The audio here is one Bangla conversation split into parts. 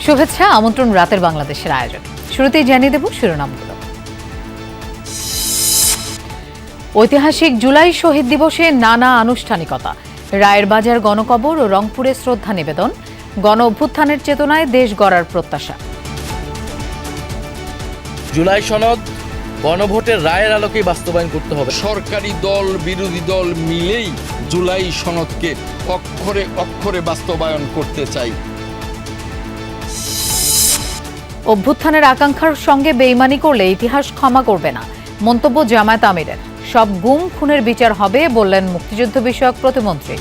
শুভেচ্ছা আমন্ত্রণ রাতের বাংলাদেশের আয়োজন। শুরুতেই জানিয়ে দেব শিরোনামগুলো। ঐতিহাসিক জুলাই শহীদ দিবসে নানা আনুষ্ঠানিকতা, রায়ের বাজার গণকবর ও রংপুরে শ্রদ্ধা নিবেদন, গণ অভ্যুত্থানের চেতনায় দেশ গড়ার প্রত্যাশা। জুলাই সনদ গণভোটের রায়ের আলোকেই বাস্তবায়ন করতে হবে। সরকারি দল বিরোধী দল মিলেই জুলাই সনদকে অক্ষরে অক্ষরে বাস্তবায়ন করতে চাই। অভ্যুত্থানের আকাঙ্ক্ষার সঙ্গে বেইমানি করলে ইতিহাস ক্ষমা করবে না, মন্তব্য জামায়াত আমিরের। সব গুম খুনের বিচার হবে বললেন মুক্তিযুদ্ধ বিষয়ক প্রতিমন্ত্রী।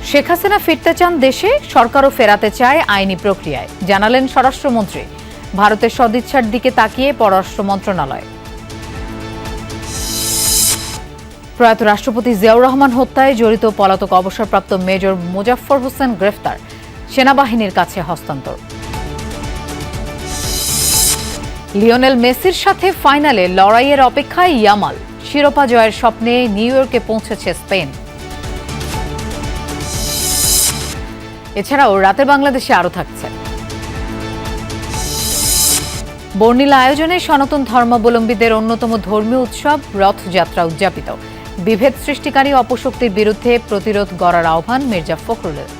শেখ হাসিনা ফিরতে চান দেশে, সরকারও ফেরাতে চায় আইনি প্রক্রিয়ায়, জানালেন স্বরাষ্ট্রমন্ত্রী। ভারতের সদিচ্ছার দিকে তাকিয়ে পররাষ্ট্র মন্ত্রণালয়। প্রয়াত রাষ্ট্রপতি জিয়াউর রহমান হত্যায় জড়িত পলাতক অবসরপ্রাপ্ত মেজর মোজাফফর হোসেন গ্রেফতার, সেনাবাহিনীর কাছে হস্তান্তর। লিওনেল মেসির সাথে ফাইনালে লড়াইয়ের অপেক্ষায় ইয়ামাল, শিরোপা জয়ের স্বপ্নে নিউ ইয়র্কে পৌঁছেছে স্পেন। এছাড়াও রাতের বাংলাদেশে আরও থাকছে। বর্ণিলা আয়োজনে সনাতন ধর্মাবলম্বীদের অন্যতম ধর্মীয় উৎসব রথযাত্রা উদযাপিত। বিভেদ সৃষ্টিকারী অপশক্তির বিরুদ্ধে প্রতিরোধ গড়ার আহ্বান মির্জা ফখরুলের।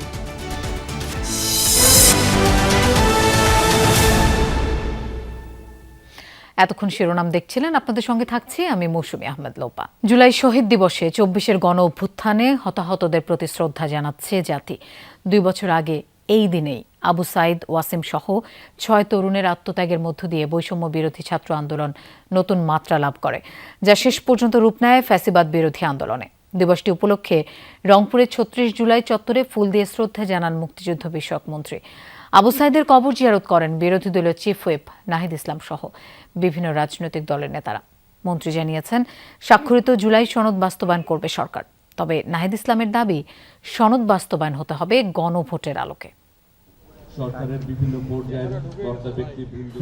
এতক্ষণ শিরোনাম দেখছিলেন, আপনাদের সঙ্গে থাকছি আমি মৌসুমী আহমেদ লোপা। জুলাই শহীদ দিবসে ২৪-এর গণ অভ্যুত্থানে হতাহতদের প্রতি শ্রদ্ধা জানাচ্ছে জাতি। ২ বছর আগে এই দিনেই আবু সাইদ ওয়াসিম সহ ৬ তরুণের আত্মত্যাগের মধ্য দিয়ে বৈষম্য বিরোধী ছাত্র আন্দোলন নতুন মাত্রা লাভ করে, যা শেষ পর্যন্ত রূপ নেয় ফ্যাসিবাদ বিরোধী আন্দোলনে। দিবসটি উপলক্ষে রংপুরের ৩৬ জুলাই চত্বরে ফুল দিয়ে শ্রদ্ধা জানান মুক্তিযুদ্ধ বিষয়ক মন্ত্রী। আবু সাইদের কবর জিয়ারত করেন বিরোধী দলীয় চিফ হুইপ নাহিদ ইসলাম সহ বিভিন্ন রাজনৈতিক দলের নেতারা। মন্ত্রী জানিয়েছেন, স্বাক্ষরিত জুলাই সনদ বাস্তবায়ন করবে সরকার। তবে নাহিদ ইসলামের দাবি, সনদ বাস্তবায়ন হতে হবে গণভোটের আলোকে।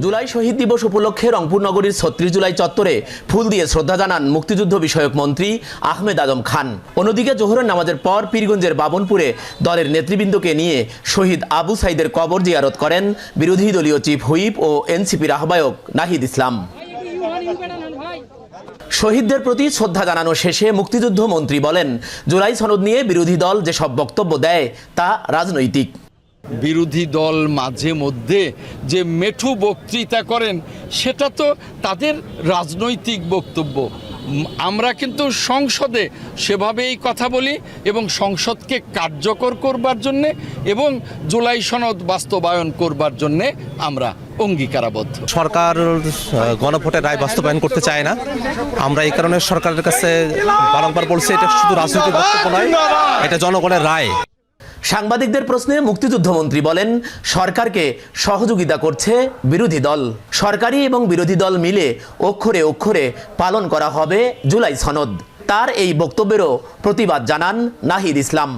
জুলাই শহীদ দিবস উপলক্ষে রংপুর নগরীর ৩৬ জুলাই চত্বরে ফুল দিয়ে শ্রদ্ধা জানান মুক্তিযুদ্ধ বিষয়ক মন্ত্রী আহমেদ আজম খান। অন্যদিকে জোহরের নামাজের পর পীরগঞ্জের বাবনপুরে দলের নেতৃবৃন্দকে নিয়ে শহীদ আবু সাইদের কবর জিয়ারত করেন বিরোধী দলীয় চিফ হুইপ ও এনসিপির আহ্বায়ক নাহিদ ইসলাম। শহীদদের প্রতি শ্রদ্ধা জানানো শেষে মুক্তিযুদ্ধ মন্ত্রী বলেন, জুলাই সনদ নিয়ে বিরোধী দল যেসব বক্তব্য দেয় তা রাজনৈতিক। বিরোধী দল মাঝে মধ্যে যে মেঠু বক্তৃতা করেন সেটা তো তাদের রাজনৈতিক বক্তব্য। আমরা কিন্তু সংসদে সেভাবেই কথা বলি এবং সংসদকে কার্যকর করবার জন্যে এবং জুলাই সনদ বাস্তবায়ন করবার জন্যে আমরা অঙ্গীকারাবদ্ধ। সরকার গণভোটের রায় বাস্তবায়ন করতে চায় না। আমরা এই কারণে সরকারের কাছে বারংবার বলছি, এটা শুধু রাজনৈতিক বক্তব্য নয়, এটা জনগণের রায়। সাংবাদিকদের প্রশ্নে মুক্তিযুদ্ধ মন্ত্রী বলেন, সরকারকে সহযোগিতা করছে বিরোধী দল। সরকারি এবং বিরোধী দল মিলে অক্ষরে অক্ষরে পালন করা হবে জুলাই সনদ। তার এই বক্তব্যেরও প্রতিবাদ জানান নাহিদ ইসলাম।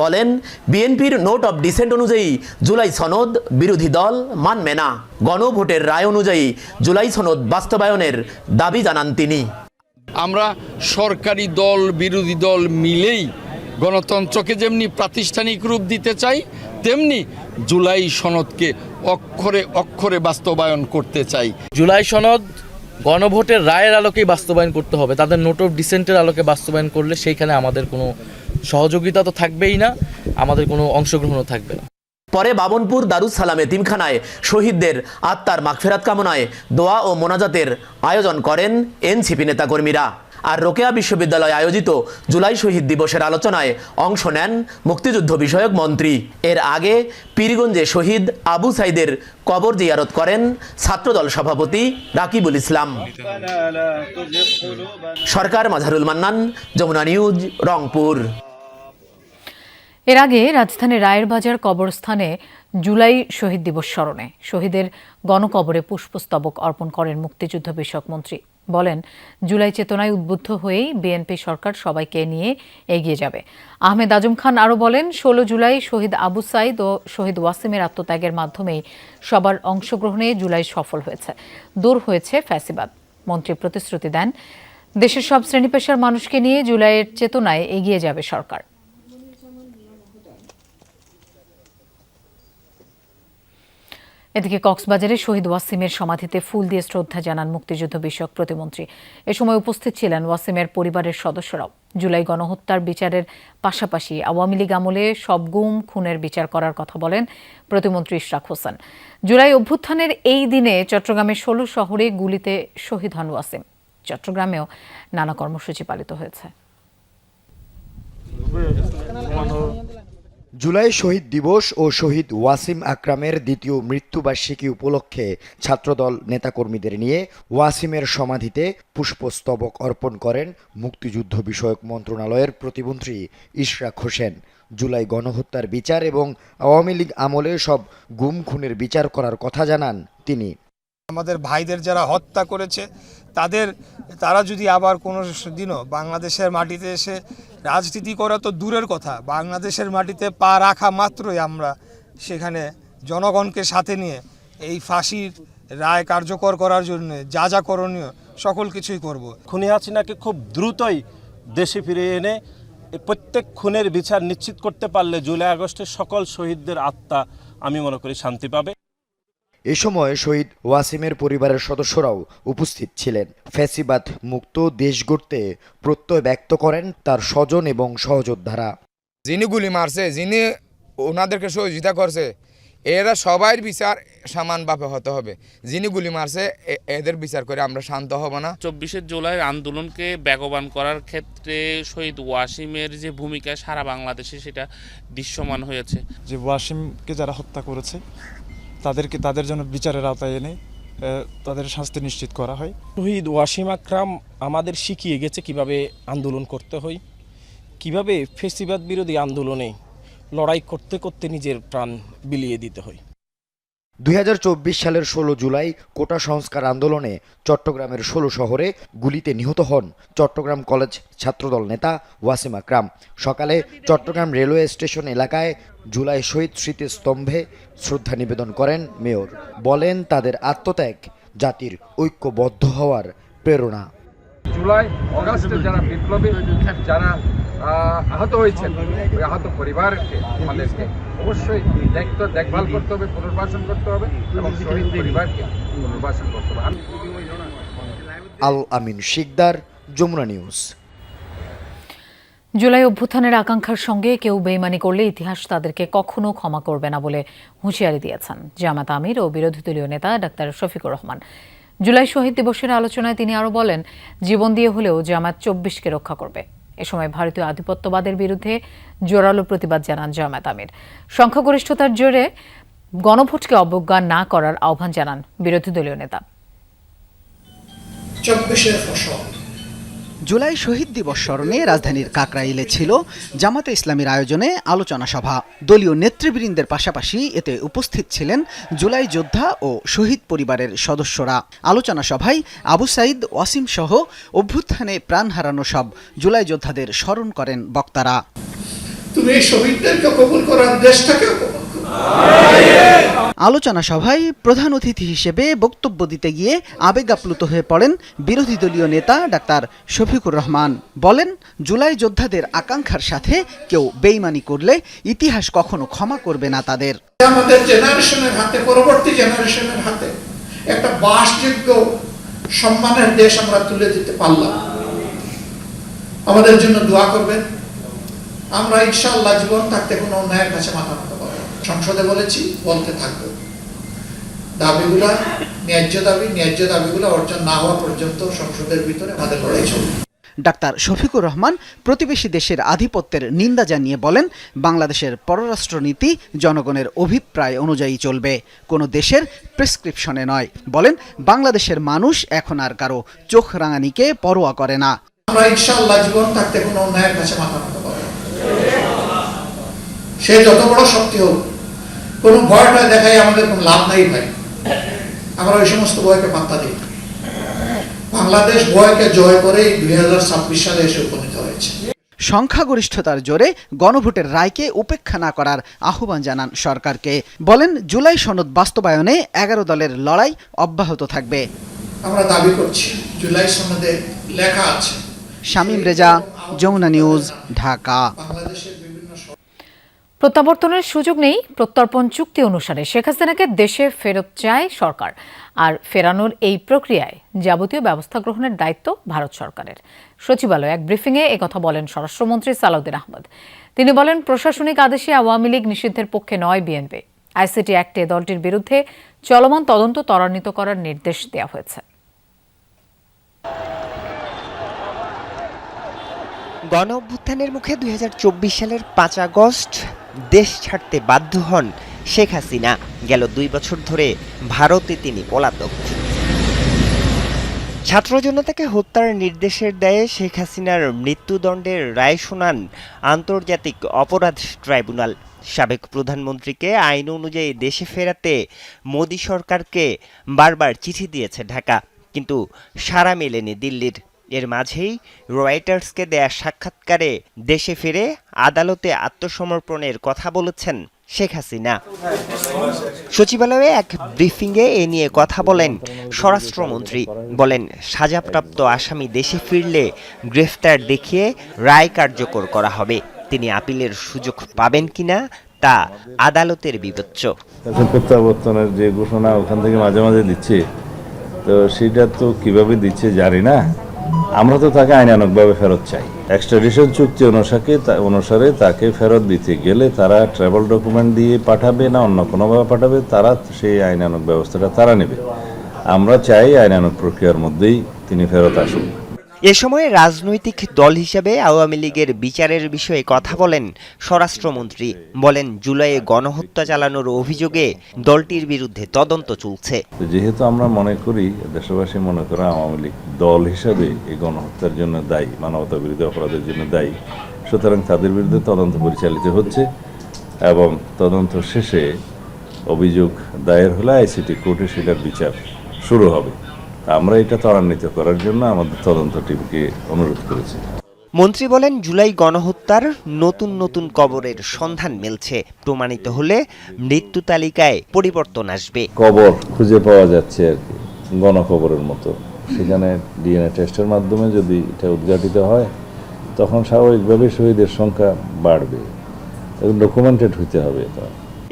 বলেন, বিএনপির নোট অব ডিসেন্ট অনুযায়ী জুলাই সনদ বিরোধী দল মানবে না। গণভোটের রায় অনুযায়ী জুলাই সনদ বাস্তবায়নের দাবি জানান তিনি। আমরা সরকারি দল বিরোধী দল মিলেই গণতন্ত্রকে যেমনি প্রাতিষ্ঠানিক রূপ দিতে চাই, তেমনি জুলাই সনদকে অক্ষরে অক্ষরে বাস্তবায়ন করতে চাই। জুলাই সনদ গণভোটের রায়ের আলোকেই বাস্তবায়ন করতে হবে। তাদের নোট অফ ডিসেন্টের আলোকে বাস্তবায়ন করলে সেইখানে আমাদের কোনো সহযোগিতা তো থাকবেই না, আমাদের কোনো অংশগ্রহণও থাকবে না। পরে বাবনপুর দারুস সালাম এতিমখানায় শহীদদের আত্মার মাগফিরাত কামনায় দোয়া ও মোনাজাতের আয়োজন করেন এনসিপি নেতাকর্মীরা। আর রোকেয়া বিশ্ববিদ্যালয় আয়োজিত জুলাই শহীদ দিবসের আলোচনায় অংশ নেন মুক্তিযুদ্ধ বিষয়ক মন্ত্রী। এর আগে পীরগঞ্জে শহীদ আবু সাইদের কবর জিয়ারত করেন ছাত্রদল সভাপতি রাকিবুল ইসলাম। সরকার মাঝারুল মান্নান, যমুনা নিউজ, রংপুর। এর আগে রাজধানীর রায়ের বাজার কবরস্থানে জুলাই শহীদ দিবস স্মরণে শহীদের গণকবরে পুষ্পস্তবক অর্পণ করেন মুক্তিযুদ্ধ বিষয়ক মন্ত্রী। বলেন, জুলাই চেতনায় উদ্বুদ্ধ হয়েই বিএনপি সরকার সবাইকে নিয়ে এগিয়ে যাবে। আহমেদ আজম খান আরও বলেন, ১৬ জুলাই শহীদ আবু সাইদ ও শহীদ ওয়াসিমের আত্মত্যাগের মাধ্যমেই সবার অংশগ্রহণে জুলাই সফল হয়েছে, দূর হয়েছে ফ্যাসিবাদ। মন্ত্রী প্রতিশ্রুতি দেন, দেশের সব শ্রেণী পেশার মানুষকে নিয়ে জুলাইয়ের চেতনায় এগিয়ে যাবে সরকার। এদিকে কক্সবাজারে শহীদ ওয়াসিমের সমাধিতে ফুল দিয়ে শ্রদ্ধা জানান মুক্তিযুদ্ধ বিষয়ক প্রতিমন্ত্রী। এ সময় উপস্থিত ছিলেন ওয়াসিমের পরিবারের সদস্যরাও। জুলাই গণহত্যার বিচারের পাশাপাশি আওয়ামী লীগ আমলে সব গুম খুনের বিচার করার কথা বলেন প্রতিমন্ত্রী ইশরাক হোসেন। জুলাই অভ্যুত্থানের এই দিনে চট্টগ্রামের ১৬ শহরে গুলিতে শহীদ হন ওয়াসিম। চট্টগ্রামেও নানা কর্মসূচি পালিত হয়েছে। জুলাই শহীদ দিবস ও শহীদ ওয়াসিম আকরামের দ্বিতীয় মৃত্যুবার্ষিকী উপলক্ষে ছাত্রদল নেতাকর্মীদের নিয়ে ওয়াসিমের সমাধিতে পুষ্পস্তবক অর্পণ করেন মুক্তিযুদ্ধ বিষয়ক মন্ত্রণালয়ের প্রতিমন্ত্রী ইশরাক হোসেন। জুলাই গণহত্যার বিচার এবং আওয়ামী লীগ আমলে সব গুম খুনের বিচার করার কথা জানান তিনি। আমাদের ভাইদের যারা হত্যা করেছে তারা যদি আবার কোনো দিনও বাংলাদেশের মাটিতে এসে রাজনীতি করা তো দূরের কথা, বাংলাদেশের মাটিতে পা রাখা মাত্রই আমরা সেখানে জনগণকে সাথে নিয়ে এই ফাঁসির রায় কার্যকর করার জন্য যা যা করণীয় সকল কিছুই করব। খুনি হাসিনাকে খুব দ্রুতই দেশে ফিরিয়ে এনে প্রত্যেক খুনের বিচার নিশ্চিত করতে পারলে জুলাই আগস্টের সকল শহীদদের আত্মা আমি মনে করি শান্তি পাবে। এ সময় শহীদ ওয়াসিমের পরিবারের সদস্যরাও উপস্থিত ছিলেন। ফ্যাসিবাদ মুক্ত দেশ গড়তে প্রত্যয় ব্যক্ত করেন তার স্বজন এবং সহযোদ্ধারা। যিনি গুলি মারছে, যিনি ওনাদেরকে সহযোগিতা করছে, এরা সবাই বিচার সমানভাবে হতে হবে। যিনি গুলি মারছে এদের বিচার করে আমরা শান্ত হব না। ২৪শে জুলাই আন্দোলনকে বেগবান করার ক্ষেত্রে শহীদ ওয়াসিমের যে ভূমিকা সারা বাংলাদেশে সেটা দৃশ্যমান হয়েছে। যে ওয়াসিমকে যারা হত্যা করেছে তাদের জন্য বিচারের আওতায় এনে তাদের শাস্তি নিশ্চিত করা হয়। শহীদ ওয়াসিম আকরাম আমাদের শিখিয়ে গেছে কিভাবে আন্দোলন করতে হয়, কিভাবে ফ্যাসিবাদ বিরোধী আন্দোলনে লড়াই করতে করতে নিজের প্রাণ বিলিয়ে দিতে হয়। ২০২৪ সালের ১৬ জুলাই কোটা সংস্কার আন্দোলনে চট্টগ্রামের ১৬ শহরে গুলিতে নিহত হন চট্টগ্রাম কলেজ ছাত্রদল নেতা ওয়াসিম আকরাম। সকালে চট্টগ্রাম রেলওয়ে স্টেশন এলাকায় জুলাই শহীদ স্মৃতিস্তম্ভে শ্রদ্ধা নিবেদন করেন মেয়র। বলেন তাদের আত্মত্যাগ জাতির ঐক্যবদ্ধ হওয়ার প্রেরণা। জুলাই অগাস্টে যারা বিপ্লবী, যারা আহত হয়েছেন, ওই আহত পরিবারকে আমাদেরকে অবশ্যই দেখভাল করতে হবে, পুনর্বাসন করতে হবে এবং শহীদ পরিবারকে পুনর্বাসন করতে হবে। আল আমিন শিকদার, যমুনা নিউজ। জুলাই অভ্যুত্থানের আকাঙ্ক্ষার সঙ্গে কেউ বেইমানি করলে ইতিহাস তাদেরকে কখনো ক্ষমা করবে না বলে হুঁশিয়ারি দিয়েছেন জামাত আমির ও বিরোধী দলীয় নেতা ডাক্তার শফিকুর রহমান। জুলাই শহীদ দিবসের আলোচনায় তিনি আরও বলেন, জীবন দিয়ে হলেও জামাত ২৪কে রক্ষা করবে। এ সময় ভারতীয় আধিপত্যবাদের বিরুদ্ধে জোরালো প্রতিবাদ জানান জামাত আমির। সংখ্যাগরিষ্ঠতার জোরে গণভোটকে অবজ্ঞা না করার আহ্বান জানান বিরোধী দলীয় নেতা। জুলাই শহীদ দিবস স্মরণে রাজধানীর কাকরাইলে ছিল জামাতে ইসলামীর আয়োজনে আলোচনা সভা। দলীয় নেতৃবৃন্দের পাশাপাশি এতে উপস্থিত ছিলেন জুলাই যোদ্ধা ও শহীদ পরিবারের সদস্যরা। আলোচনা সভায় আবু সাইদ ওয়াসিম সহ অভ্যুত্থানে প্রাণ হারানো সব জুলাই যোদ্ধাদের স্মরণ করেন বক্তারা। তুমি শহীদদেরকে কবুল করার দেশটাকে কবুল করো। আলোচনা সভায় প্রধান অতিথি হিসেবে বক্তব্য দিতে গিয়ে আবেগ আপ্লুত হয়ে পড়েন বিরোধী দলীয় নেতা ডাক্তার শফিকুর রহমান। বলেন, জুলাই যোদ্ধাদের আকাঙ্ক্ষার সাথে কেউ বেইমানি করলে ইতিহাস কখনো ক্ষমা করবে না তাদের। আমাদের জেনারেশনের হাতে, পরবর্তী জেনারেশনের হাতে একটা বাসযোগ্য সম্মানের দেশ আমরা তুলে দিতে পারলাম। আমাদের জন্য দোয়া করবেন। আমরা ইনশাআল্লাহ জীবন থাকতে কোনো অন্যায়ের কাছে মাথা নত করব। সংসদে বলেছি, বলতে থাকবো। দাবিগুলা ন্যায্য দাবিগুলো অর্জন না হওয়া পর্যন্ত সংসদের ভিতরে আমাদের লড়াই চলবে। ডাক্তার শফিকুর রহমান প্রতিবেশী দেশের আধিপত্যের নিন্দা জানিয়ে বলেন, বাংলাদেশের পররাষ্ট্রনীতি জনগণের অভিপ্রায় অনুযায়ী চলবে, কোনো দেশের প্রেসক্রিপশনে নয়। বলেন, বাংলাদেশের মানুষ এখন আর কারো চোখ রাঙানিকে পরোয়া করে না। আমরা ইনশাআল্লাহ জীবন থাকতে কোনো অন্যায়ের কাছে মাথা নত করব। সে যত বড় শক্তি হোক, কোনো ভয়টা দেখাই আমাদের কোনো লাভ নাই ভাই। আমরা ওই সমস্ত ভয়কে পাত্তা দিই। বাংলাদেশ ভয়কে জয় করে 2026 সালে এসে উপনীত হয়েছে। সংখ্যাগরিষ্ঠতার জোরে গণভোটের রায়কে উপেক্ষা না করার আহ্বান জানান সরকারকে। বলেন, জুলাই সনদ বাস্তবায়নে 11 দলের লড়াই অব্যাহত থাকবে। আমরা দাবি করছি, জুলাই সনদে লেখা আছে। শামীম রেজা, যমুনা নিউজ, ঢাকা। প্রত্যাবর্তনের সুযোগ নেই। প্রত্যর্পণ চুক্তি অনুসারে শেখ হাসিনাকে দেশে ফেরত চায় সরকার, আর ফেরানোর এই প্রক্রিয়ায় যাবতীয় ব্যবস্থা গ্রহণের দায়িত্ব ভারত সরকারের। সচিবালয়ে এক ব্রিফিংয়ে একথা বলেন স্বরাষ্ট্রমন্ত্রী সালাউদ্দিন আহমেদ। তিনি বলেন, প্রশাসনিক আদেশে আওয়ামী লীগ নিষিদ্ধের পক্ষে নয় বিএনপি। আইসিটি অ্যাক্টে দলটির বিরুদ্ধে চলমান তদন্ত ত্বরান্বিত করার নির্দেশ দেওয়া হয়েছে। গণ অভ্যুত্থানের মুখে ২০২৪ সালের ৫ আগস্ট দেশ ছাড়তে বাধ্য হন শেখ হাসিনা। গেল ২ বছর ধরে ভারতে তিনি পলাতক। ছাত্র জনতাকে হত্যার নির্দেশের দায়ে শেখ হাসিনার মৃত্যুদণ্ডের রায় শোনান আন্তর্জাতিক অপরাধ ট্রাইব্যুনাল। সাবেক প্রধানমন্ত্রীকে আইন অনুযায়ী দেশে ফেরাতে মোদি সরকারকে বারবার চিঠি দিয়েছে ঢাকা, কিন্তু সাড়া মেলেনি দিল্লির। এর মাঝেই রয়টার্সকে দেয়া সাক্ষাৎকারে দেশে ফিরে আদালতে আত্মসমর্পণের কথা বলেছেন শেখ হাসিনা। সচিবালয়ে এক ব্রিফিংয়ে এ নিয়ে কথা বলেন স্বরাষ্ট্রমন্ত্রী। বলেন, সাজাপ্রাপ্ত আসামি দেশে ফিরলে গ্রেফতার দেখিয়ে রায় কার্যকর করা হবে। তিনি আপিলের সুযোগ পাবেন কিনা তা আদালতের বিবেচ্য। প্রত্যাবর্তনের যে ঘোষণা ওখান থেকে মাঝে মাঝে দিচ্ছে, তো সেটা তো কিভাবে দিচ্ছে জানি না। আমরা তো তাকে আইনানুগভাবে ফেরত চাই। এক্সট্রাডিশন চুক্তি অনুসারে তাকে ফেরত দিতে গেলে তারা ট্রাভেল ডকুমেন্ট দিয়ে পাঠাবে না অন্য কোনোভাবে পাঠাবে, তারা সেই আইনানুগ ব্যবস্থাটা তারা নেবে। আমরা চাই আইনানুগ প্রক্রিয়ার মধ্যেই তিনি ফেরত আসুন। এ সময় রাজনৈতিক দল হিসেবে আওয়ামী লীগের বিচারের বিষয়ে কথা বলেন স্বরাষ্ট্রমন্ত্রী। বলেন, জুলাইয়ে গণহত্যা চালানোর অভিযোগে দলটির বিরুদ্ধে তদন্ত চলছে। যেহেতু আমরা মনে করি, দেশবাসী মনে করে আওয়ামী লীগ দল হিসাবে এই গণহত্যার জন্য দায়ী, মানবতা বিরোধী অপরাধের জন্য দায়ী, সুতরাং তাদের বিরুদ্ধে তদন্ত পরিচালিত হচ্ছে এবং তদন্ত শেষে অভিযোগ দায়ের হলে আইসিটি কোর্টে সেটার বিচার শুরু হবে। আমরা এটা ত্বরান্বিত করার জন্য আমাদের তদন্ত টিমকে অনুরোধ করেছি। মন্ত্রী বলেন, জুলাই গণহত্যার নতুন নতুন কবরের সন্ধান মিলছে। প্রমাণিত হলে মৃত্যু তালিকায় পরিবর্তন আসবে। কবর খুঁজে পাওয়া যাচ্ছে আর কি, গণকবরের মতো। সেখানে ডিএনএ টেস্টের মাধ্যমে যদি এটা উদ্ঘাটিত হয়, তখন স্বাভাবিকভাবে শহীদের সংখ্যা বাড়বে। ডকুমেন্টেড হইতে হবে এটা।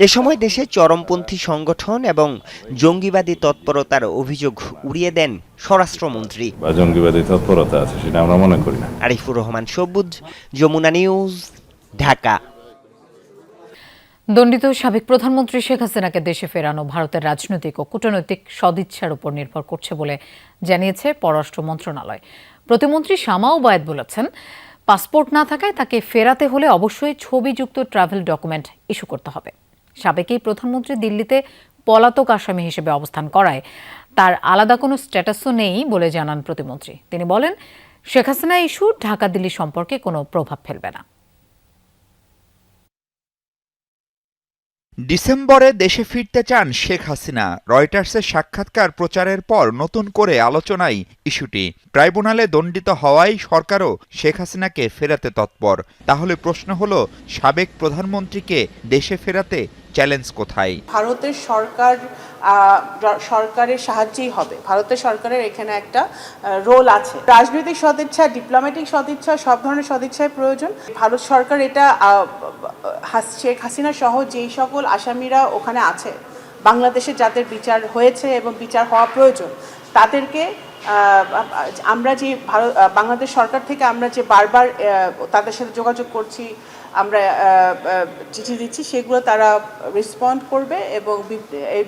এ সময় দেশে চরমপন্থী সংগঠন এবং জঙ্গিবাদী তৎপরতার অভিযোগ উড়িয়ে দেন স্বরাষ্ট্রমন্ত্রী। জঙ্গিবাদী তৎপরতা আছে সেটা আমরা মনে করি না। আরিফুর রহমান সবুজ, যমুনা নিউজ, ঢাকা। দণ্ডিত সাবেক প্রধানমন্ত্রী শেখ হাসিনাকে দেশে ফেরানো ভারতের রাজনৈতিক ও কূটনৈতিক সদিচ্ছার উপর নির্ভর করছে বলে জানিয়েছে পররাষ্ট্র মন্ত্রণালয়। প্রতিমন্ত্রী শামা ওবায়েদ বলেছেন, পাসপোর্ট না থাকায় তাকে ফেরাতে হলে অবশ্যই ছবিযুক্ত ট্রাভেল ডকুমেন্ট ইস্যু করতে হবে। সাবেক এই প্রধানমন্ত্রী দিল্লিতে পলাতক আসামি হিসেবে অবস্থান করায় তার আলাদা কোনো স্ট্যাটাসও নেই বলে জানান প্রতিমন্ত্রী। তিনি বলেন, শেখ হাসিনা ইস্যু ঢাকা দিল্লি সম্পর্কে কোনো প্রভাব ফেলবে না। ডিসেম্বরে দেশে ফিরতে চান শেখ হাসিনা। রয়টার্সের সাক্ষাৎকার প্রচারের পর নতুন করে আলোচনায় ইস্যুটি। ট্রাইব্যুনালে দণ্ডিত হওয়ায় সরকারও শেখ হাসিনাকে ফেরাতে তৎপর। তাহলে প্রশ্ন হলো, সাবেক প্রধানমন্ত্রীকে দেশে ফেরাতে চ্যালেঞ্জ কোথায়? ভারতের সরকারের সাহায্যেই হবে। ভারতের সরকারের এখানে একটা রোল আছে। রাজনৈতিক সদিচ্ছা, ডিপ্লোম্যাটিক সদিচ্ছা, সব ধরনের সদিচ্ছায় প্রয়োজন। ভারত সরকার এটা শেখ হাসিনা সহ যেই সকল আসামিরা ওখানে আছে, বাংলাদেশে যাদের বিচার হয়েছে এবং বিচার হওয়া প্রয়োজন, তাদেরকে আমরা যে বাংলাদেশ সরকার থেকে আমরা যে বারবার তাদের সাথে যোগাযোগ করছি, আমরা চিঠি দিচ্ছি, সেগুলো তারা রেসপন্ড করবে এবং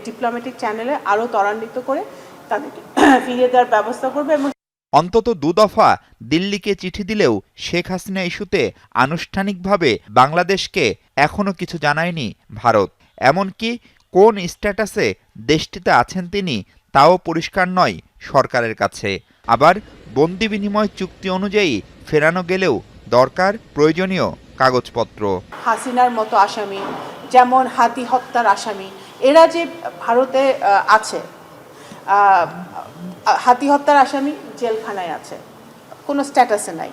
ডিপ্লোম্যাটিক চ্যানেলে আরও ত্বরান্বিত করে তাদেরকে ফিরিয়ে দেওয়ার ব্যবস্থা করবে। এবং অন্তত 2 দফা দিল্লিকে চিঠি দিলেও শেখ হাসিনা ইস্যুতে আনুষ্ঠানিকভাবে বাংলাদেশকে এখনও কিছু জানায়নি ভারত। এমনকি কোন স্ট্যাটাসে দেশটিতে আছেন তিনি তাও পরিষ্কার নয় সরকারের কাছে। আবার বন্দি বিনিময় চুক্তি অনুযায়ী ফেরানো গেলেও দরকার প্রয়োজনীয় কাগজপত্র। হাসিনার মতো আসামি, যেমন হাতি হত্যার আসামি, এরা যে ভারতে আছে, হাতি হত্যার আসামি জেলখানায় আছে, কোনো স্ট্যাটাসে নাই।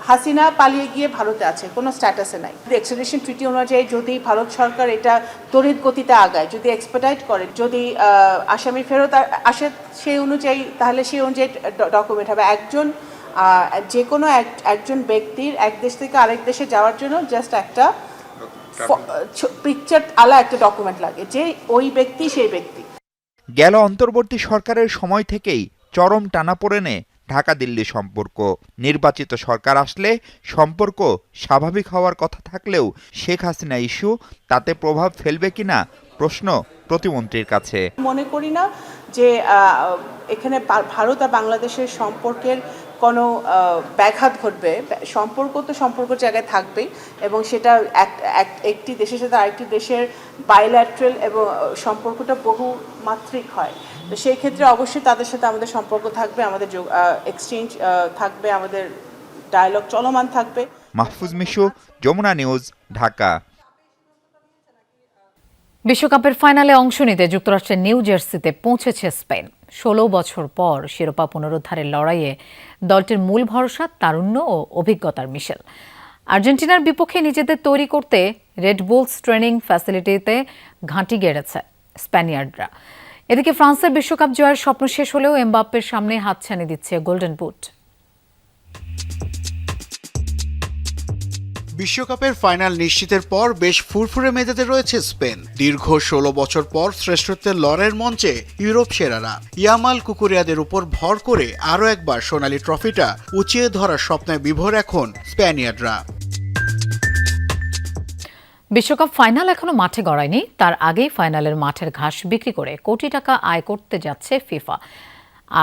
হাসিনা পালিয়ে গিয়ে ভারতে আছে, কোনো স্ট্যাটাসে নাই। এক্সট্রাডিশন ট্রিটি অনুযায়ী যদি ভারত সরকার এটা তড়িৎ গতিতে আগায়, যদি এক্সপেডাইট করে, যদি আসামি ফেরত আসে সেই অনুযায়ী, তাহলে সেই অনুযায়ী ডকুমেন্ট হবে। যে কোনো একজন ব্যক্তির এক দেশ থেকে আরেক দেশে যাওয়ার জন্য জাস্ট একটা পিকচার আলা একটা ডকুমেন্ট লাগে যে ওই ব্যক্তি সেই ব্যক্তি। গেল অন্তর্বর্তী সরকারের সময় থেকেই চরম টানাপোড়েনে ঢাকা দিল্লি সম্পর্ক। নির্বাচিত সরকার আসলে সম্পর্ক স্বাভাবিক হওয়ার কথা থাকলেও শেখ হাসিনা ইস্যু তাতে প্রভাব ফেলবে কিনা প্রশ্ন প্রতিমন্ত্রীর কাছে। মনে করি না যে এখানে ভারত আর বাংলাদেশের সম্পর্কের কোনো ব্যাঘাত ঘটবে। সম্পর্ক তো সম্পর্ক জায়গায় থাকবেই এবং সেটা একটি দেশের সাথে আরেকটি দেশের বাইল্যাটারাল এবং সম্পর্কটা বহুমাত্রিক হয়। তো সেই ক্ষেত্রে অবশ্যই তাদের সাথে আমাদের সম্পর্ক থাকবে, আমাদের এক্সচেঞ্জ থাকবে, আমাদের ডায়ালগ চলমান থাকবে। মাহফুজ মিশু, যমুনা নিউজ, ঢাকা। বিশ্বকাপের ফাইনালে অংশ নিতে যুক্তরাষ্ট্রের নিউ জার্সিতে পৌঁছেছে স্পেন। 16 বছর পর শিরোপা পুনরুদ্ধারের লড়াইয়ে দলটির মূল ভরসা তারুণ্য ও অভিজ্ঞতার মিশেল। আর্জেন্টিনার বিপক্ষে নিজেদের তৈরি করতে রেড বুলস ট্রেনিং ফ্যাসিলিটিতে ঘাঁটি গেড়েছে স্প্যানিয়ার্ডরা। এদিকে ফ্রান্সের বিশ্বকাপ জয়ের স্বপ্ন শেষ হলেও এমবাপ্পের সামনে হাতছানি দিচ্ছে গোল্ডেন বুট। বিশ্বকাপের ফাইনাল নিশ্চিতের পর বেশ ফুরফুরে মেজাজে রয়েছে স্পেন। দীর্ঘ 16 বছর পর শ্রেষ্ঠত্বের লড়াইয়ের মঞ্চে ইউরোপ সেরারা ইয়ামাল কুকুরিয়াদের উপর ভর করে আরও একবার সোনালী ট্রফিটা উঁচিয়ে ধরার স্বপ্নে বিভোর এখন স্প্যানিয়ার্ডরা। বিশ্বকাপ ফাইনাল এখনো মাঠে গড়ায়নি, তার আগেই ফাইনালের মাঠের ঘাস বিক্রি করে কোটি টাকা আয় করতে যাচ্ছে ফিফা।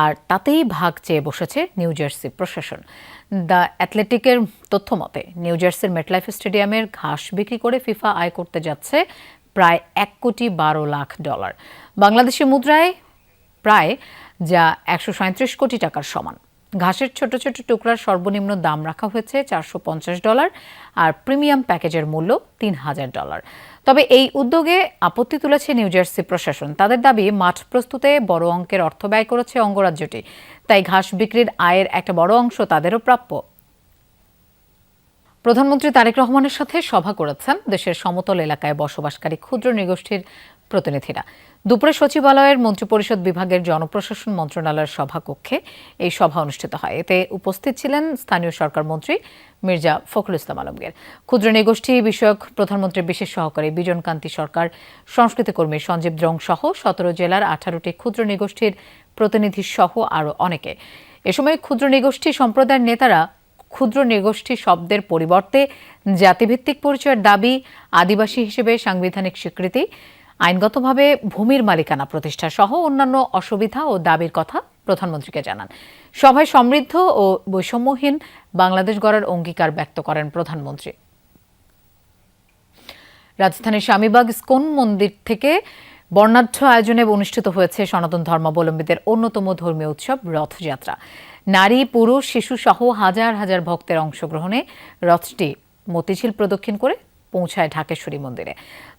আর তাতেই ভাগ চেয়ে বসেছে নিউ জার্সি প্রশাসন। দ্য অ্যাথলেটিকের তথ্য মতে নিউ জার্সির মেটলাইফ স্টেডিয়ামের ঘাস বিক্রি করে ফিফা আয় করতে যাচ্ছে প্রায় $1.12 কোটি, বাংলাদেশি মুদ্রায় প্রায় যা 137 কোটি টাকার সমান। ঘাসের ছোট ছোট টুকরার সর্বনিম্ন দাম রাখা হয়েছে $450 আর প্রিমিয়াম প্যাকেজের মূল্য $3000। তবে এই উদ্যোগে আপত্তি তুলেছে নিউ জার্সি প্রশাসন। তাদের দাবি মাঠ প্রস্তুতে বড় অঙ্কের অর্থ ব্যয় করেছে অঙ্গরাজ্যটি, তাই ঘাস বিক্রির আয়ের একটা বড় অংশ তাদেরও প্রাপ্য। প্রধানমন্ত্রী তারেক রহমানের সাথে সভা করেছেন দেশের সমতল এলাকায় বসবাসকারী ক্ষুদ্র নৃগোষ্ঠীর প্রতিনিধিরা। দুপুরে সচিবালয়ের মন্ত্রিপরিষদ বিভাগের জনপ্রশাসন মন্ত্রণালয়ের সভাকক্ষে এই সভা অনুষ্ঠিত হয়। এতে উপস্থিত ছিলেন স্থানীয় সরকার মন্ত্রী মির্জা ফখরুল ইসলাম আলমগীর, ক্ষুদ্র নৃগোষ্ঠী বিষয়ক প্রধানমন্ত্রীর বিশেষ সহকারী বিজন কান্তি সরকার, সংস্কৃতি কর্মী সঞ্জীব দ্রং সহ 17 জেলার 18টি ক্ষুদ্র নৃগোষ্ঠীর প্রতিনিধি সহ আরও অনেকে। এ সময় ক্ষুদ্র নৃগোষ্ঠী সম্প্রদায়ের নেতারা ক্ষুদ্র নৃগোষ্ঠী শব্দের পরিবর্তে জাতিভিত্তিক পরিচয়ের দাবি, আদিবাসী হিসেবে সাংবিধানিক স্বীকৃতি, আইনগতভাবে ভূমির মালিকানা প্রতিষ্ঠা সহ অন্যান্য অসুবিধা ও দাবির কথা প্রধানমন্ত্রীকে জানান। সভায় সমৃদ্ধ ও বৈষম্যহীন বাংলাদেশ গড়ার অঙ্গীকার ব্যক্ত করেন প্রধানমন্ত্রী। রাজধানীর স্বামীবাগ ইস্কন মন্দির থেকে বর্ণাঢ্য আয়োজনে অনুষ্ঠিত হয়েছে সনাতন ধর্মাবলম্বীদের অন্যতম ধর্মীয় উৎসব রথযাত্রা। নারী, পুরুষ, শিশু সহ হাজার হাজার ভক্তের অংশগ্রহণে রথটি মতিঝিল প্রদক্ষিণ করে পৌঁছায় ঢাকেশ্বরী মন্দিরে।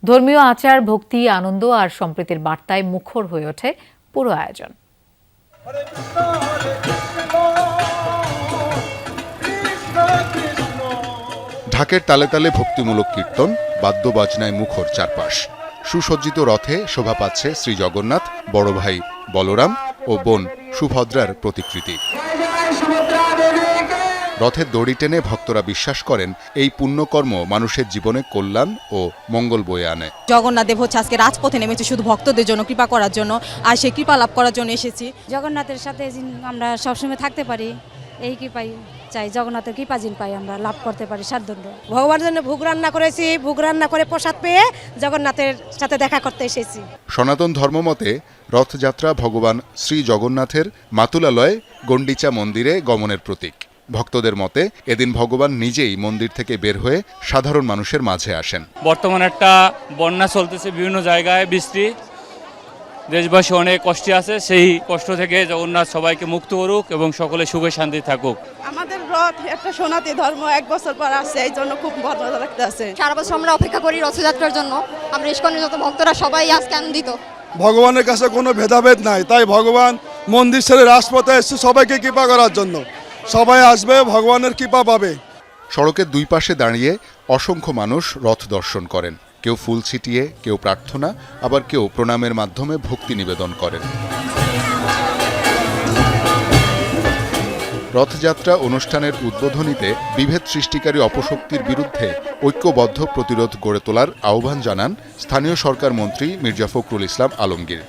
ধর্মীয় আচার, ভক্তি, আনন্দ আর সম্প্রীতির বার্তায় মুখর হয়ে ওঠে পুরো আয়োজন। ঢাকের তালে তালে ভক্তিমূলক কীর্তন, বাদ্যবাজনায় মুখর চারপাশ। সুসজ্জিত রথে শোভা পাচ্ছে শ্রী জগন্নাথ, বড় ভাই বলরাম ও বোন সুভদ্রার প্রতিকৃতি। রথের দড়ি টেনে ভক্তরা বিশ্বাস করেন এই পুণ্যকর্ম মানুষের জীবনে কল্যাণ ও মঙ্গল বয়ে আনে। জগন্নাথ দেব হচ্ছে আজকে রাজপথে নেমেছে শুধু ভক্তদের জন্য কৃপা করার জন্য, আর সেই কৃপা লাভ করার জন্য এসেছি। জগন্নাথের সাথে আমরা সবসময় থাকতে পারি, এই কৃপাই চাই, জগন্নাথের কৃপা যিনি পাই আমরা লাভ করতে পারি সাধ্যন্য। ভগবানের জন্য ভোগ রান্না করেছি, ভোগ রান্না করে প্রসাদ পেয়ে জগন্নাথের সাথে দেখা করতে এসেছি। সনাতন ধর্মমতে রথযাত্রা ভগবান শ্রী জগন্নাথের মাতুলালয় গন্ডিচা মন্দিরে গমনের প্রতীক। ভক্তদের মতে এদিন ভগবান নিজেই মন্দির থেকে বের হয়ে সাধারণ মানুষের মাঝে আসেন। বর্তমানে একটা বন্যা চলতেছে বিভিন্ন জায়গায়, বৃষ্টি, দেশবাসী অনেক কষ্টে আছে, সেই কষ্ট থেকে জগন্নাথ সবাইকে মুক্ত করুক এবং সকলে সুখে শান্তি থাকুক। আমাদের রথ একটা সনাতনী ধর্ম 1 বছর পর আসছে, এই জন্য খুব ভালো লাগতে আছে। সারা বছর আমরা অপেক্ষা করি রথযাত্রার জন্য, আমরা ইস্কনের যত ভক্তরা সবাই আজকে আনন্দিত। ভগবানের কাছে কোনো ভেদাভেদ নাই, তাই ভগবান মন্দির ছেড়ে রাজপথে এসেছে সবাইকে কৃপা করার জন্য। সবাই আসবে, ভগবানের কৃপা পাবে। সড়কের দুই পাশে দাঁড়িয়ে অসংখ্য মানুষ রথ দর্শন করেন। কেউ ফুল ছিটিয়ে, কেউ প্রার্থনা, আবার কেউ প্রণামের মাধ্যমে ভক্তি নিবেদন করেন। রথযাত্রা অনুষ্ঠানের উদ্বোধনীতে বিভেদ সৃষ্টিকারী অপশক্তির বিরুদ্ধে ঐক্যবদ্ধ প্রতিরোধ গড়ে তোলার আহ্বান জানান স্থানীয় সরকার মন্ত্রী মির্জা ফখরুল ইসলাম আলমগীর।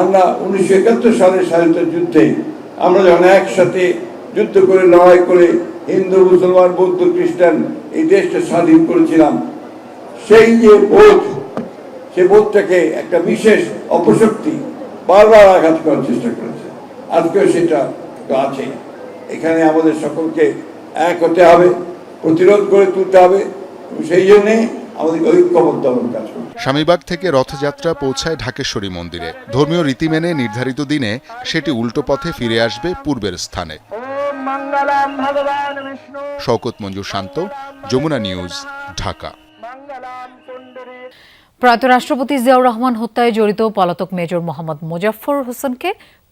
আমরা 1971 সালের স্বাধীনতা যুদ্ধে আমরা যখন একসাথে যুদ্ধ করে লড়াই করে হিন্দু মুসলমান বৌদ্ধ খ্রিস্টান এই দেশটা স্বাধীন করেছিলাম, সেই যে বোধ, সে বোধটাকে একটা বিশেষ অপশক্তি বারবার আঘাত করার চেষ্টা করেছে। আজকেও সেটা তো আছে। এখানে আমাদের সকলকে এক হতে হবে, প্রতিরোধ করে তুলতে হবে, সেই জন্যে আমাদের ঐক্যবদ্ধ কাজ করতে। স্বামীবাগ থেকে রথযাত্রা পৌঁছায় ঢাকেশ্বরী মন্দিরে। ধর্মীয় রীতি মেনে নির্ধারিত দিনে সেটি উল্টো পথে ফিরে আসবে পূর্বের স্থানে। শওকত মঞ্জুর শান্ত, যমুনা নিউজ, ঢাকা। প্রয়াত রাষ্ট্রপতি জিয়াউর রহমান হত্যায় জড়িত পলাতক মেজর মোহাম্মদ মোজাফফর হোসেনকে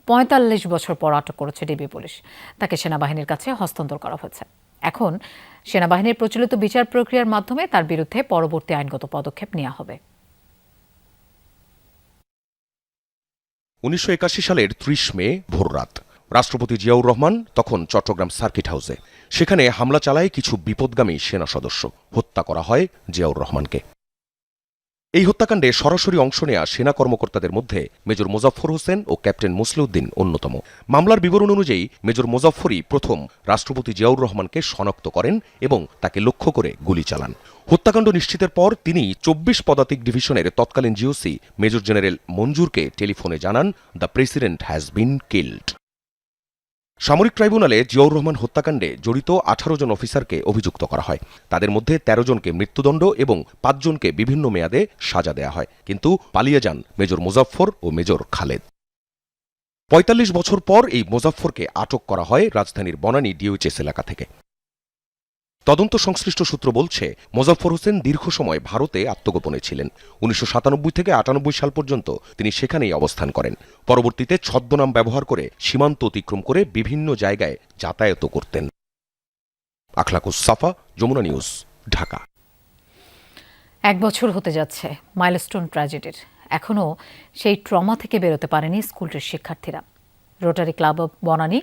৪৫ বছর পর আটক করেছে ডিবি পুলিশ। তাকে সেনাবাহিনীর কাছে হস্তান্তর করা হয়েছে। এখন সেনাবাহিনীর প্রচলিত বিচার প্রক্রিয়ার মাধ্যমে তার বিরুদ্ধে পরবর্তী আইনগত পদক্ষেপ নেওয়া হবে। ১৯৮১ সালের ৩০ মে ভোররাত রাষ্ট্রপতি জিয়াউর রহমান তখন চট্টগ্রাম সার্কিট হাউসে। সেখানে হামলা চালায় কিছু বিপদগামী সেনা সদস্য। হত্যা করা হয় জিয়াউর রহমানকে। এই হত্যাকাণ্ডে সরাসরি অংশ নেয়া সেনা কর্মকর্তাদের মধ্যে মেজর মোজাফফর হোসেন ও ক্যাপ্টেন মুসলিউদ্দিন অন্যতম। মামলার বিবরণ অনুযায়ী মেজর মোজাফফরই প্রথম রাষ্ট্রপতি জিয়াউর রহমানকে শনাক্ত করেন এবং তাকে লক্ষ্য করে গুলি চালান। হত্যাকাণ্ড নিশ্চিতের পর তিনি ২৪ পদাতিক ডিভিশনের তৎকালীন জিওসি মেজর জেনারেল মঞ্জুরকে টেলিফোনে জানান, the president has been killed. সামরিক ট্রাইব্যুনালে জিয়াউর রহমান হত্যাকাণ্ডে জড়িত ১৮ জন অফিসারকে অভিযুক্ত করা হয়। তাদের মধ্যে ১৩ জনকে মৃত্যুদণ্ড এবং ৫ জনকে বিভিন্ন মেয়াদে সাজা দেয়া হয়, কিন্তু পালিয়ে যান মেজর মোজাফফর ও মেজর খালেদ। ৪৫ বছর পর এই মোজাফফরকে আটক করা হয় রাজধানীর বনানী ডিওএইচএস এলাকা থেকে। তদন্ত সংশ্লিষ্ট সূত্র বলছে, মোজাফফর হোসেন দীর্ঘ সময় ভারতে আত্মগোপনে ছিলেন। ১৯৯৭ থেকে ৯৮ সাল পর্যন্ত তিনি সেখানেই অবস্থান করেন। পরবর্তীতে ছদ্মনাম ব্যবহার করে সীমান্ত অতিক্রম করে বিভিন্ন জায়গায় যাতায়াত করতেন। আখলাকুস সাফা, যমুনা নিউজ, ঢাকা। ১ বছর হতে যাচ্ছে মাইলস্টোন ট্র্যাজেডির। এখনও সেই ট্রমা থেকে বেরোতে পারেনি স্কুলটির শিক্ষার্থীরা। রোটারি ক্লাব অব বনানী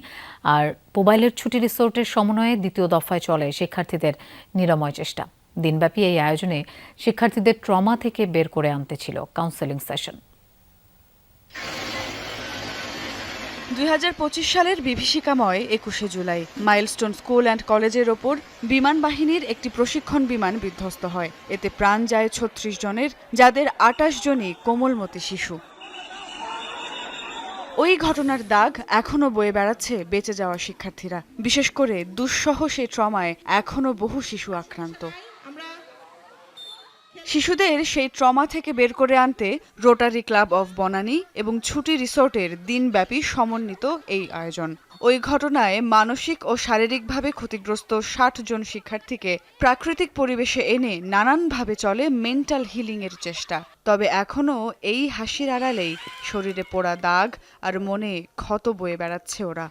আর পোবাইলের ছুটি রিসোর্টের সমন্বয়ে দ্বিতীয় দফায় চলে শিক্ষার্থীদের নিরাময় চেষ্টা। দিনব্যাপী এই আয়োজনে শিক্ষার্থীদের ট্রমা থেকে বের করে আনতে ছিল কাউন্সেলিং সেশন। ২০২৫ সালের বিভীষিকাময় ২১শে জুলাই মাইলস্টোন স্কুল অ্যান্ড কলেজের ওপর বিমান বাহিনীর একটি প্রশিক্ষণ বিমান বিধ্বস্ত হয়। এতে প্রাণ যায় ৩৬ জনের, যাদের ২৮ জনই কোমলমতি শিশু। ওই ঘটনার দাগ এখনো বয়ে বেড়াচ্ছে বেঁচে যাওয়া শিক্ষার্থীরা। বিশেষ করে দুঃসহ সেই ট্রমায় এখনো বহু শিশু আক্রান্ত। শিশুদের সেই ট্রমা থেকে বের করে আনতে রোটারি ক্লাব অফ বনানী এবং ছুটি রিসোর্টের দিনব্যাপী সমন্বিত এই আয়োজন। ওই ঘটনায় মানসিক ও শারীরিকভাবে ক্ষতিগ্রস্ত ৬০ জন শিক্ষার্থীকে প্রাকৃতিক পরিবেশে এনে নানানভাবে চলে মেন্টাল হিলিংয়ের চেষ্টা। তবে এখনও এই হাসির আড়ালেই শরীরে পোড়া দাগ আর মনে ক্ষত বয়ে বেড়াচ্ছে ওরা।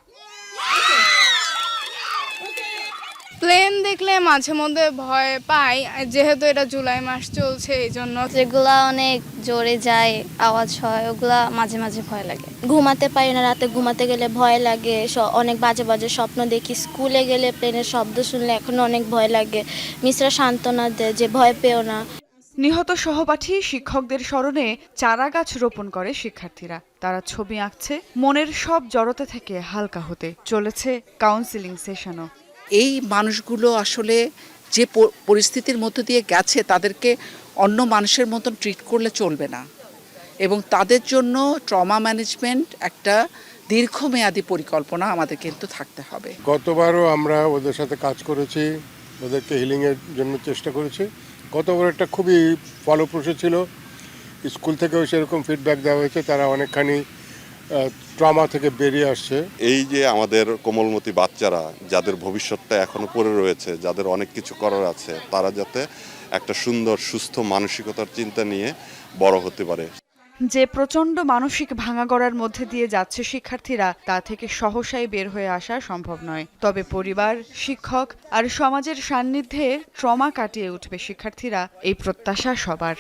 প্লেন দেখলে মাঝে মধ্যে ভয় পাই, যেহেতু এটা জুলাই মাস চলছে এই জন্য। যেগুলা অনেক জোরে যায়, আওয়াজ হয়, ওগুলা মাঝে মাঝে ভয় লাগে। ঘুমাতে পারি না, রাতে ঘুমাতে গেলে ভয় লাগে। অনেক বাজে বাজে স্বপ্ন দেখি। স্কুলে গেলে প্লেনের শব্দ শুনলে এখনো অনেক ভয় লাগে। মিসরা সান্ত্বনা দেয় যে ভয় পেও না। নিহত সহপাঠী শিক্ষকদের স্মরণে চারাগাছ রোপণ করে শিক্ষার্থীরা। তারা ছবি আঁকছে মনের সব জড়তা থেকে হালকা হতে। চলেছে কাউন্সেলিং সেশনও। এই মানুষগুলো আসলে যে পরিস্থিতির মধ্য দিয়ে গেছে, তাদেরকে অন্য মানুষের মতন ট্রিট করলে চলবে না, এবং তাদের জন্য ট্রমা ম্যানেজমেন্ট একটা দীর্ঘমেয়াদী পরিকল্পনা আমাদের কিন্তু থাকতে হবে। গতবারও আমরা ওদের সাথে কাজ করেছি, ওদেরকে হিলিংয়ের জন্য চেষ্টা করেছি। গতবার একটা খুবই ফলপ্রসূ ছিল। স্কুল থেকেও সেরকম ফিডব্যাক দেওয়া হয়েছে, তারা অনেকখানি ট্রমা থেকে বেরিয়ে আসছে। এই যে আমাদের কোমলমতি বাচ্চারা, যাদের ভবিষ্যৎটা এখনো পড়ে রয়েছে, যাদের অনেক কিছু করার আছে, তারা যাতে একটা সুন্দর সুস্থ মানসিকতার চিন্তা নিয়ে বড় হতে পারে। যে প্রচণ্ড মানসিক ভাঙাগড়ার মধ্যে দিয়ে যাচ্ছে শিক্ষার্থীরা, তা থেকে সহসাই বের হয়ে আসা সম্ভব নয়। তবে পরিবার, শিক্ষক আর সমাজের সান্নিধ্যে ট্রমা কাটিয়ে উঠবে শিক্ষার্থীরা, এই প্রত্যাশা সবার।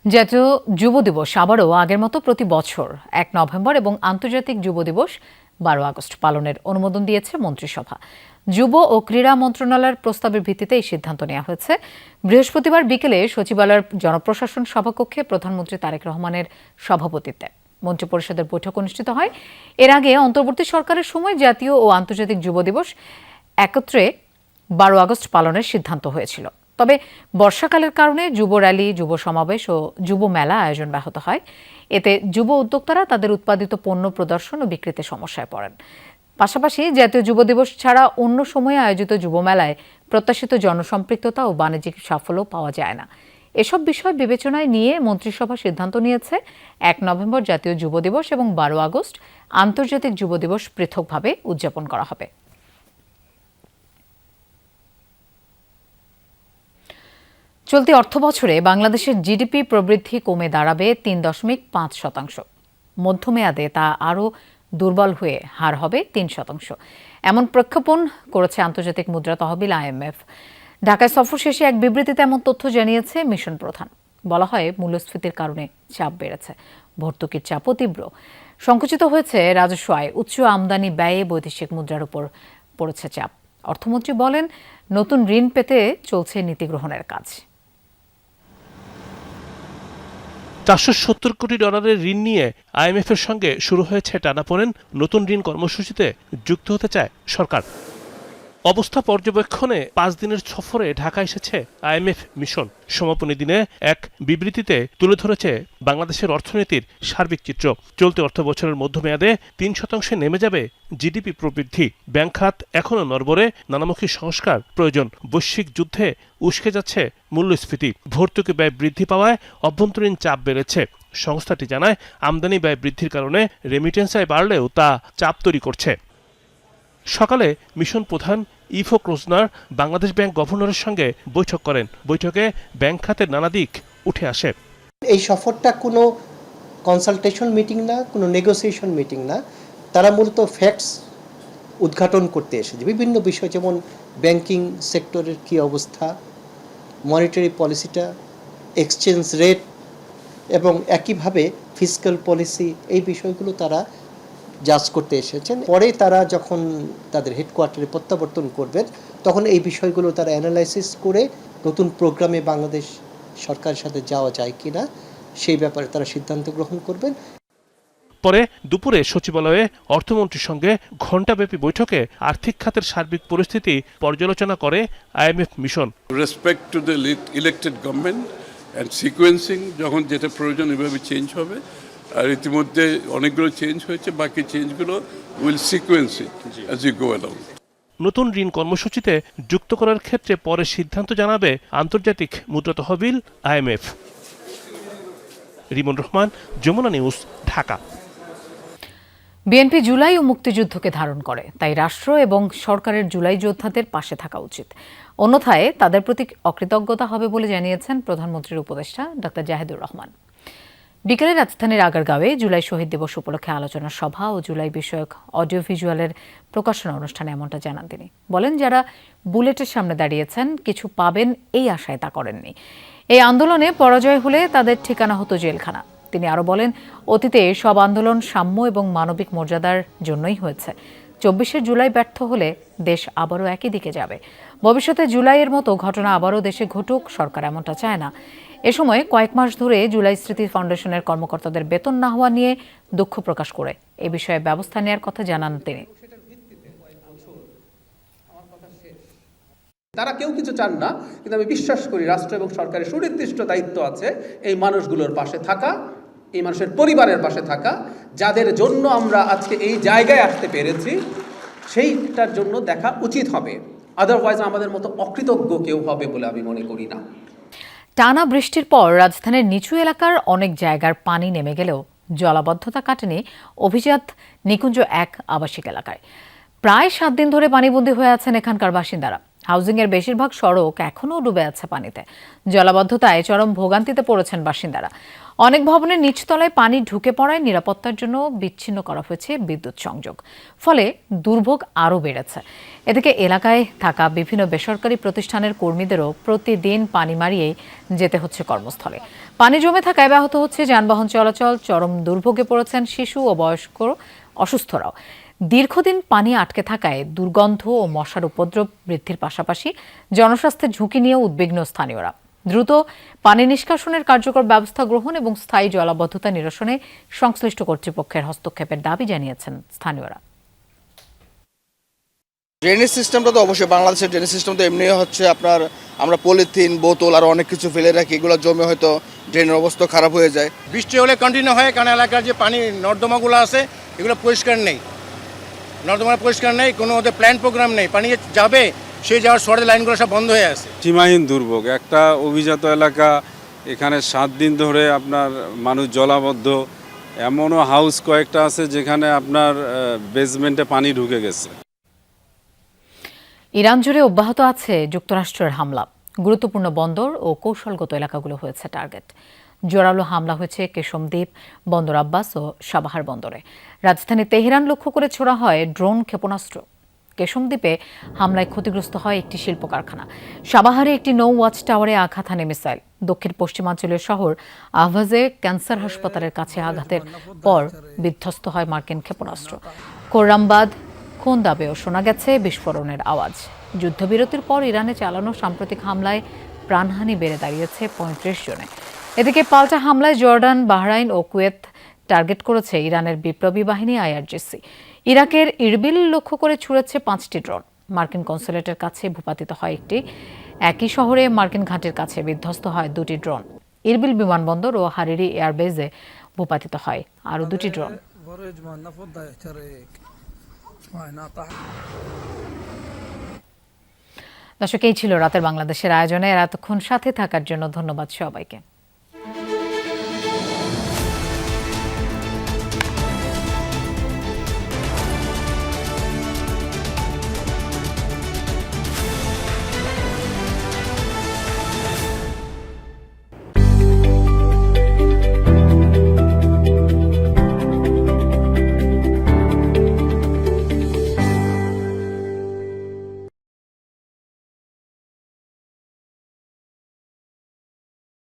জাতীয় যুব দিবস আবারও আগের মতো প্রতি বছর ১ নভেম্বর এবং আন্তর্জাতিক যুব দিবস 12 আগস্ট পালনের অনুমোদন দিয়েছে মন্ত্রিসভা। যুব ও ক্রীড়া মন্ত্রণালয়ের প্রস্তাবের ভিত্তিতে এই সিদ্ধান্ত নেওয়া হয়েছে। বৃহস্পতিবার বিকেলে সচিবালয়ের জনপ্রশাসন সভাকক্ষে প্রধানমন্ত্রী তারেক রহমানের সভাপতিত্বে মন্ত্রিপরিষদের বৈঠক অনুষ্ঠিত হয়। এর আগে অন্তর্বর্তী সরকারের সময় জাতীয় ও আন্তর্জাতিক যুব দিবস একত্রে 12 আগস্ট পালনের সিদ্ধান্ত হয়েছিল। তবে বর্ষাকালের কারণে যুব র্যালি, যুব সমাবেশ ও যুব মেলা আয়োজন ব্যাহত হয়। এতে যুব উদ্যোক্তারা তাদের উৎপাদিত পণ্য প্রদর্শন ও বিক্রিতে সমস্যায় পড়েন। পাশাপাশি জাতীয় যুব দিবস ছাড়া অন্য সময়ে আয়োজিত যুব মেলায় প্রত্যাশিত জনসম্পৃক্ততা ও বাণিজ্যিক সাফল্য পাওয়া যায় না। এসব বিষয় বিবেচনায় নিয়ে মন্ত্রিসভা সিদ্ধান্ত নিয়েছে 1 নভেম্বর জাতীয় যুব দিবস এবং 12 আগস্ট আন্তর্জাতিক যুব দিবস পৃথকভাবে উদযাপন করা হবে। চলতি অর্থবছরে বাংলাদেশের জিডিপি প্রবৃদ্ধি কমে দাঁড়াবে 3.5%। মধ্যমেয়াদে তা আরও দুর্বল হয়ে হার হবে 3%। এমন প্রক্ষেপণ করেছে আন্তর্জাতিক মুদ্রা তহবিল IMF। ঢাকায় সফর শেষে এক বিবৃতিতে এমন তথ্য জানিয়েছে মিশন প্রধান। বলা হয়, মূল্যস্ফীতির কারণে চাপ বেড়েছে, ভর্তুকির চাপও তীব্র। সংকুচিত হয়েছে রাজস্ব আয়, উচ্চ আমদানি ব্যয়ে বৈদেশিক মুদ্রার উপর পড়েছে চাপ। অর্থমন্ত্রী বলেন, নতুন ঋণ পেতে চলছে নীতি গ্রহণের কাজ। 470 কোটি ডলারের ঋণ নিয়ে IMF-এর সঙ্গে শুরু হয়েছে টানাপোড়েন। নতুন ঋণ কর্মসূচিতে যুক্ত হতে চায় সরকার। অবস্থা পর্যবেক্ষণে 5 দিনের সফরে ঢাকা এসেছে IMF মিশন। সমাপনী দিনে এক বিবৃতিতে তুলে ধরেছে বাংলাদেশের অর্থনীতির সার্বিক চিত্র। চলতি অর্থবছরের মধ্যমেয়াদে 3% নেমে যাবে জিডিপি প্রবৃদ্ধি। ব্যাংক খাত এখনও নড়বড়ে, নানামুখী সংস্কার প্রয়োজন। বৈশ্বিক যুদ্ধে উস্কে যাচ্ছে মূল্যস্ফীতি। ভর্তুকি ব্যয় বৃদ্ধি পাওয়ায় অভ্যন্তরীণ চাপ বেড়েছে। সংস্থাটি জানায়, আমদানি ব্যয় বৃদ্ধির কারণে রেমিটেন্স আয় বাড়লেও তা চাপ তৈরি করছে। সকালে মিশন প্রধান ইফো ক্রোজনার বাংলাদেশ ব্যাংক গভর্নরের সঙ্গে বৈঠক করেন। বৈঠকে ব্যাংক খাতের নানা দিক উঠে আসে। এই সফরটা কোনো কনসালটেশন মিটিং না, কোনো নেগোসিয়েশন মিটিং না। তারা মূলত ফ্যাক্টস উদ্ঘাটন করতে এসেছে। বিভিন্ন বিষয়, যেমন ব্যাংকিং সেক্টরের কী অবস্থা, মনিটারি পলিসিটা, এক্সচেঞ্জ রেট এবং একইভাবে ফিসক্যাল পলিসি, এই বিষয়গুলো তারা জাজ করতে এসেছেন। পরে তারা যখন তাদের হেডকোয়ার্টারে প্রত্যাবর্তন করবেন, তখন এই বিষয়গুলো তারা অ্যানালাইসিস করে নতুন প্রোগ্রামে বাংলাদেশ সরকারের সাথে যাওয়া যায় কিনা সেই ব্যাপারে তারা সিদ্ধান্ত গ্রহণ করবেন। পরে দুপুরে সচিবালয়ে অর্থমন্ত্রীর সঙ্গে ঘণ্টাব্যাপী বৈঠকে আর্থিক খাতের সার্বিক পরিস্থিতি পর্যালোচনা করে IMF mission. Respect to the elected government and sequencing, যখন যেটা প্রয়োজন এভাবে চেঞ্জ হবে। আর ইতিমধ্যে অনেকগুলো চেঞ্জ হয়েছে, বাকি চেঞ্জগুলো will sequence it as you go along. নতুন ঋণ কর্মসূচিতে যুক্ত করার ক্ষেত্রে পরে সিদ্ধান্ত জানাবে আন্তর্জাতিক মুদ্রা তহবিল IMF। Rimon Rahman, Jamuna news, Dhaka. BNP জুলাই ও মুক্তিযুদ্ধকে ধারণ করে, তাই রাষ্ট্র এবং সরকারের জুলাই যোদ্ধাদের পাশে থাকা উচিত। অন্যথায় তাদের প্রতি অকৃতজ্ঞতা হবে বলে জানিয়েছেন প্রধানমন্ত্রীর উপদেষ্টা ডক্টর জাহিদুর রহমান। বিকেলে রাজধানীর আগারগাঁওয়ে জুলাই শহীদ দিবস উপলক্ষে আলোচনা সভা ও জুলাই বিষয়ক অডিও ভিজুয়ালের প্রকাশনা অনুষ্ঠানে এমনটা জানান তিনি। বলেন, যারা বুলেটের সামনে দাঁড়িয়েছেন কিছু পাবেন এই আশায় তা করেননি। এই আন্দোলনে পরাজয় হলে তাদের ঠিকানা হতো জেলখানা। তিনি আরও বলেন, অতীতে সব আন্দোলন সাম্য এবং মানবিক মর্যাদার জন্যই হয়েছে। 24শে জুলাই ব্যর্থ হলে দেশ আবারও একই দিকে যাবে। ভবিষ্যতে জুলাইয়ের মতো ঘটনা আবারও দেশে ঘটুক, সরকার এমনটা চায় না। এ সময় কয়েক মাস ধরে জুলাই স্মৃতি ফাউন্ডেশনের কর্মকর্তাদের বেতন না হওয়া নিয়ে দুঃখ প্রকাশ করে এ বিষয়ে ব্যবস্থা নেওয়ার কথা জানান তিনি। তারা কেউ কিছু চান না, কিন্তু আমি বিশ্বাস করি রাষ্ট্র এবং সরকারের সুনির্দিষ্ট দায়িত্ব আছে এই মানুষগুলোর পাশে থাকা, এই মানুষের পরিবারের পাশে থাকা, যাদের জন্য আমরা আজকে এই জায়গায় আসতে পেরেছি, সেইটার জন্য দেখা উচিত হবে। আদারওয়াইজ আমাদের মতো অকৃতজ্ঞ কেউ হবে বলে আমি মনে করি না। টানা বৃষ্টির পর রাজধানীর নিচু এলাকার অনেক জায়গার পানি নেমে গেলেও জলাবদ্ধতা কাটেনি অভিজাত নিকুঞ্জ 1 আবাসিক এলাকায়। প্রায় 7 দিন ধরে পানিবন্দী হয়ে আছেন এখানকার বাসিন্দারা। হাউজিংয়ের বেশিরভাগ সড়ক এখনও ডুবে আছে পানিতে। জলাবদ্ধতায় চরম ভোগান্তিতে পড়েছেন বাসিন্দারা। অনেক ভবনের নিচতলায় পানি ঢুকে পড়ায় নিরাপত্তার জন্য বিচ্ছিন্ন করা হয়েছে বিদ্যুৎ সংযোগ। ফলে দুর্ভোগ আরও বেড়েছে। এদিকে এলাকায় থাকা বিভিন্ন বেসরকারি প্রতিষ্ঠানের কর্মীদেরও প্রতিদিন পানি মারিয়েই যেতে হচ্ছে কর্মস্থলে। পানি জমে থাকায় ব্যাহত হচ্ছে যানবাহন চলাচল। চরম দুর্ভোগে পড়েছেন শিশু ও বয়স্ক অসুস্থরাও। দীর্ঘদিন পানি আটকে থাকায় দুর্গন্ধ ও মশার উপদ্রব বৃদ্ধির পাশাপাশি জনস্বাস্থ্যের ঝুঁকি নিয়েও উদ্বিগ্ন স্থানীয়রা। দ্রুত পানি নিষ্কাশনের কার্যকর ব্যবস্থা গ্রহণ এবং স্থায়ী জলাবদ্ধতা নিরসনে সংশ্লিষ্ট কর্তৃপক্ষের হস্তক্ষেপের দাবি জানিয়েছেন স্থানীয়রা। ড্রেনেজ সিস্টেমটা তো অবশ্যই বাংলাদেশের ড্রেনেজ সিস্টেম তো এমনি হচ্ছে আপনার আমরা পলিথিন বোতল আর অনেক কিছু ফেলে রাখি, এগুলো জমে হয়তো ড্রেনের অবস্থা খারাপ হয়ে যায়। বৃষ্টি হলে কন্টিনিউ হয়, কারণ এলাকার যে পানি নর্দমাগুলো আছে এগুলো পরিষ্কার নেই, নর্দমা পরিষ্কার নেই, কোনো ওদের প্ল্যান প্রোগ্রাম নেই। পানি যাবে সেই যাওয়ার সরের লাইনগুলো সব বন্ধ হয়ে আছে। সীমাহীন দুর্ভোগ, একটা অভিজাত এলাকা, এখানে 7 দিন ধরে আপনার মানুষ জলাবদ্ধ। এমনও হাউস কয়েকটা আছে যেখানে আপনার বেসমেন্টে পানি ঢুকে গেছে। ইরান জুড়ে অব্যাহত আছে যুক্তরাষ্ট্রের হামলা। গুরুত্বপূর্ণ বন্দর ও কৌশলগত এলাকাগুলো হয়েছে টার্গেট। জোরালো হামলা হয়েছে কেশমদ্বীপ, বন্দর আব্বাস ও সাবাহার বন্দরে। রাজধানী তেহরান লক্ষ্য করে ছোড়া হয় ড্রোন ক্ষেপণাস্ত্র। কেশমদ্বীপে হামলায় ক্ষতিগ্রস্ত হয় একটি শিল্প কারখানা। সাবাহারে একটি নৌ ওয়াচ টাওয়ারে আঘাত হানে মিসাইল। দক্ষিণ পশ্চিমাঞ্চলীয় শহর আহভাজে ক্যান্সার হাসপাতালের কাছে আঘাতের পর বিধ্বস্ত হয় মার্কিন ক্ষেপণাস্ত্র। কোররামবাদ, কোন্দাবেও শোনা গেছে বিস্ফোরণের আওয়াজ। যুদ্ধবিরতির পর ইরানে চালানো সাম্প্রতিক হামলায় প্রাণহানি বেড়ে দাঁড়িয়েছে 35 জনে। এদিকে পাল্টা হামলায় জর্ডান, বাহরাইন ও কুয়েত টার্গেট করেছে ইরানের বিপ্লবী বাহিনী আইআরজিসি। ইরাকের ইরবিল লক্ষ্য করে ছুড়েছে 5টি ড্রোন। মার্কিন কনসুলেটের কাছে ভূপাতিত হয় একটি। একই শহরে মার্কিন ঘাঁটির কাছে বিধ্বস্ত হয় 2টি ড্রোন। ইরবিল বিমানবন্দর ও হারিরি এয়ারবেজে ভূপাতিত হয় আরও 2টি ড্রোন। দর্শক, এই ছিল রাতের বাংলাদেশের আয়োজনে। এতক্ষণ সাথে থাকার জন্য ধন্যবাদ সবাইকে।